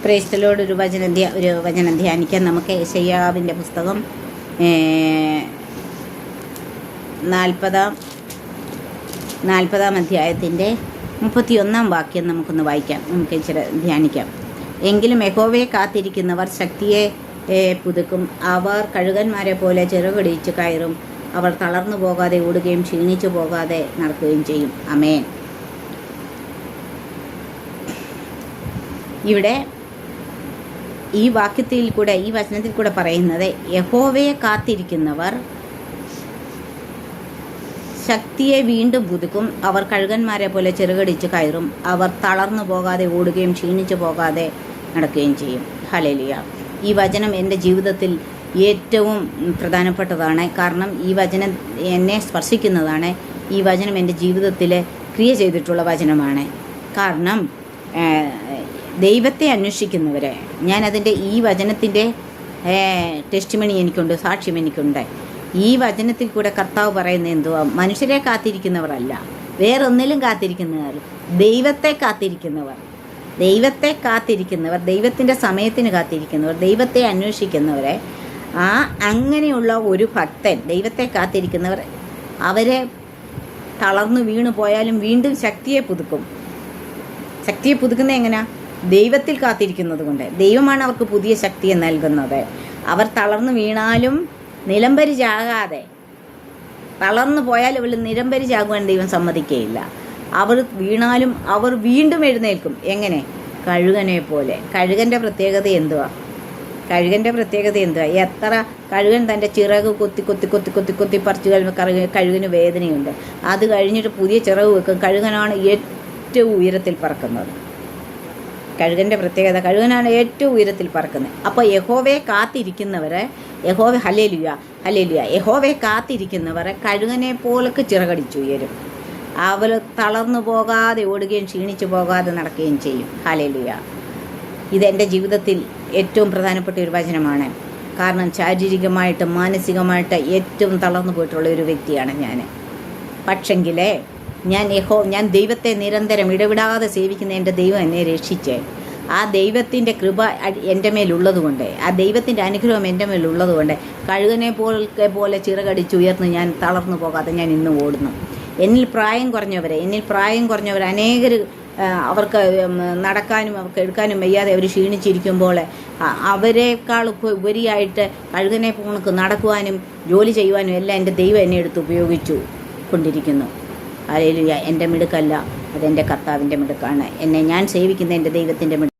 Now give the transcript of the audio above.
Praise the Lord. ഒരു വചനം ധ്യാനിക്കാൻ നമുക്ക് യെശയ്യാവിൻ്റെ പുസ്തകം 40-ാം അധ്യായത്തിൻ്റെ 31-ാം വാക്യം നമുക്കൊന്ന് വായിക്കാം. നമുക്ക് ഇച്ചിരി ധ്യാനിക്കാം. എങ്കിലും യഹോവയെ കാത്തിരിക്കുന്നവർ ശക്തിയെ പുതുക്കും. അവർ കഴുകന്മാരെ പോലെ ചിറകടിച്ച് കയറും. അവർ തളർന്നു പോകാതെ ഓടുകയും ക്ഷീണിച്ചു പോകാതെ നടക്കുകയും ചെയ്യും. ആമേൻ. ഇവിടെ ഈ വാക്യത്തിൽ കൂടെ, ഈ വചനത്തിൽ കൂടെ പറയുന്നത്, യഹോവയെ കാത്തിരിക്കുന്നവർ ശക്തിയെ വീണ്ടും പുതുക്കും. അവർ കഴുകന്മാരെ പോലെ ചിറകടിച്ച് കയറും. അവർ തളർന്നു പോകാതെ ഓടുകയും ക്ഷീണിച്ചു പോകാതെ നടക്കുകയും ചെയ്യും. ഹല്ലേലൂയ. ഈ വചനം എൻ്റെ ജീവിതത്തിൽ ഏറ്റവും പ്രധാനപ്പെട്ടതാണ്. കാരണം ഈ വചനം എന്നെ സ്പർശിക്കുന്നതാണ്. ഈ വചനം എൻ്റെ ജീവിതത്തിൽ ക്രിയ ചെയ്തിട്ടുള്ള വചനമാണ്. കാരണം ദൈവത്തെ അന്വേഷിക്കുന്നവരെ, ഞാനതിൻ്റെ ഈ വചനത്തിൻ്റെ ടെസ്റ്റിമണി എനിക്കുണ്ട്, സാക്ഷ്യം എനിക്കുണ്ട്. ഈ വചനത്തിൽ കൂടെ കർത്താവ് പറയുന്നത് എന്തുവാ? മനുഷ്യരെ കാത്തിരിക്കുന്നവരല്ല, വേറൊന്നിലും കാത്തിരിക്കുന്നവർ, ദൈവത്തെ കാത്തിരിക്കുന്നവർ, ദൈവത്തിൻ്റെ സമയത്തിന് കാത്തിരിക്കുന്നവർ, ദൈവത്തെ അന്വേഷിക്കുന്നവരെ, അങ്ങനെയുള്ള ഒരു ഭക്തൻ, ദൈവത്തെ കാത്തിരിക്കുന്നവർ, അവരെ തളർന്നു വീണു പോയാലും വീണ്ടും ശക്തിയെ പുതുക്കും. ശക്തിയെ പുതുക്കുന്നത് എങ്ങനെയാ? ദൈവത്തിൽ കാത്തിരിക്കുന്നത് കൊണ്ട്. ദൈവമാണ് അവർക്ക് പുതിയ ശക്തിയെ നൽകുന്നത്. അവർ തളർന്നു വീണാലും നിലംപരിചാകാതെ, തളർന്നു പോയാലും അവൾ നിലംപരിചാകുവാൻ ദൈവം സമ്മതിക്കുകയില്ല. അവർ വീണാലും അവർ വീണ്ടും എഴുന്നേൽക്കും. എങ്ങനെ? കഴുകനെ പോലെ. കഴുകൻ്റെ പ്രത്യേകത എന്തുവാ? എത്ര കഴുകൻ തൻ്റെ ചിറക് കൊത്തി പറിച്ച് കഴുകന് വേദനയുണ്ട്. അത് കഴിഞ്ഞിട്ട് പുതിയ ചിറക് വെക്കും. കഴുകനാണ് ഏറ്റവും ഉയരത്തിൽ പറക്കുന്നത്. കഴുകൻ്റെ പ്രത്യേകത, കഴുകനാണ് ഏറ്റവും ഉയരത്തിൽ പറക്കുന്നത്. അപ്പോൾ യഹോവയെ കാത്തിരിക്കുന്നവരെ, യഹോവയെ കാത്തിരിക്കുന്നവരെ കഴുകനെ പോലൊക്കെ ചിറകടിച്ചുയരും. അവർ തളർന്നു പോകാതെ ഓടുകയും ക്ഷീണിച്ചു പോകാതെ നടക്കുകയും ചെയ്യും. ഹല്ലേലൂയ. ഇതെൻ്റെ ജീവിതത്തിൽ ഏറ്റവും പ്രധാനപ്പെട്ട ഒരു വചനമാണ്. കാരണം ശാരീരികമായിട്ട് മാനസികമായിട്ട് ഏറ്റവും തളർന്നു പോയിട്ടുള്ള ഒരു വ്യക്തിയാണ് ഞാൻ. പക്ഷെങ്കിൽ ഞാൻ ദൈവത്തെ നിരന്തരം ഇടവിടാതെ സേവിക്കുന്ന എൻ്റെ ദൈവം എന്നെ രക്ഷിച്ച്, ആ ദൈവത്തിൻ്റെ കൃപ എൻ്റെ മേലുള്ളതുകൊണ്ട്, ആ ദൈവത്തിൻ്റെ അനുഗ്രഹം എൻ്റെ മേലുള്ളതുകൊണ്ട് കഴുകനെ പോലെ ചിറകടിച്ചുയർന്ന് ഞാൻ തളർന്നു പോകാതെ ഞാൻ ഇന്ന് ഓടുന്നു. എന്നിൽ പ്രായം കുറഞ്ഞവർ അനേകർ, അവർക്ക് നടക്കാനും അവർക്ക് എടുക്കാനും വയ്യാതെ അവർ ക്ഷീണിച്ചിരിക്കുമ്പോൾ അവരെക്കാൾ ഉപരിയായിട്ട് കഴുകനെ പോണക്ക് നടക്കുവാനും ജോലി ചെയ്യുവാനും എല്ലാം എൻ്റെ ദൈവം എന്നെ എടുത്ത് ഉപയോഗിച്ചു കൊണ്ടിരിക്കുന്നു. ഹല്ലേലൂയ. എൻ്റെ മിടുക്കല്ല, അതെൻ്റെ കർത്താവിൻ്റെ മിടുക്കാണ്. ഞാൻ സേവിക്കുന്ന എൻ്റെ ദൈവത്തിൻ്റെ മിടുക്ക്.